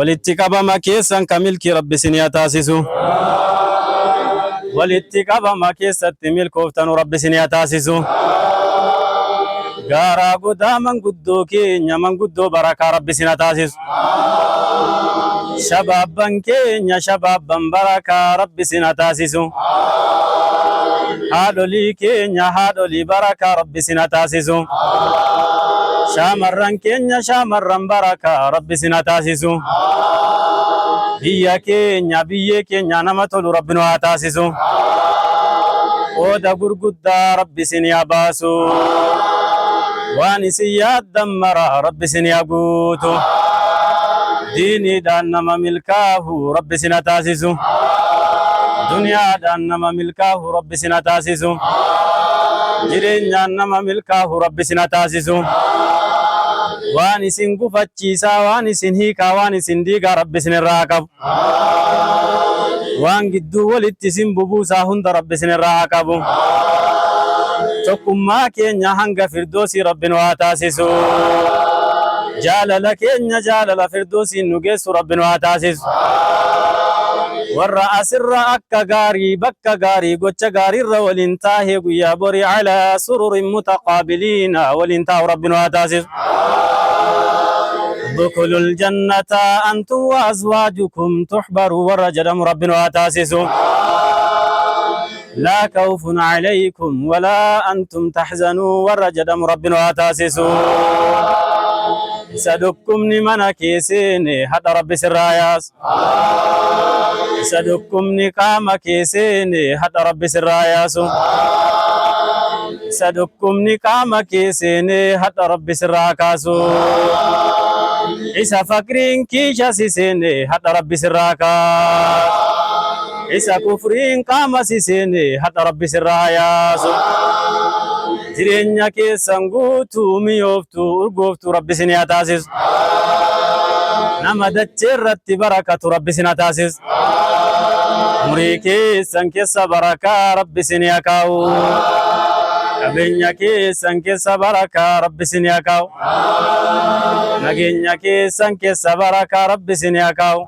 ولتقبما كيسا كملك رب سنيا تاسسو ولتقبما كيسا تملك وفتن رب سنيا تاسسو غارا غدا من غدو كينيا من غدو بركة رب سنيا تاسسو شبابا كينيا شبابا بركة رب سنيا تاسسو هادولي كينيا هادولي بركة رب سنيا تاسسو شامران كينيا شامران بركة رب سنيا تاسسو biyya keenya nama tolu rabbinu haa taasisu qooda gurguddaa rabbi isin haa baasu waan isin yaaddan mara rabbi isin haa guutu diiniidhaan nama milkaahu rabbi isin haa taasisu duniyaadhaan nama milkaahu rabbi isin haa taasisu jireenyaan nama milkaahu rabbi isin haa taasisu waan isin gufachiisaa waan isin hiikaa waan isin diigaa rabbi isin irraa qabu waan gidduu walitti isin bubuusaa hunda rabbi isin irraa qabu tokkummaa keenya hanga firdoosii rabbinu haa taasisu jaalala keenya jaalala firdoosiin nu geessu rabbinu haa taasisu warra asirra akka gaarii bakka gaarii gocha gaariirra waliin taahee guyyaa borii calaa sururin mutaqaabiliina waliin taahu rabbinu haa taasisu ادخلوا الجنة أنتم وأزواجكم تحبروا والرجل ربنا وتاسسوا لا خوف عليكم ولا أنتم تحزنوا والرجل ربنا وتاسسوا سدكم نمنا كيسين حتى رب سراياس سدكم نقام كيسين حتى رب سراياس سدكم نقام كيسين حتى رب سراكاسو إسا فكرين كيشا سيسيني حتى ربي سراكا إسا كفرين قام سيسيني حتى ربي سراياسو جرينيا كيسان غوتو ميوفتو urgooftu ربي سنيا تاسس نما دچرت بركة ربي سنيا تاسس مري كيسان كيسا بركة ربي سنيا كاو Kabenya keessan keessa baraka rabbi isin haa kaa'u nageenya keessan keessa baraka rabbi isin haa kaa'u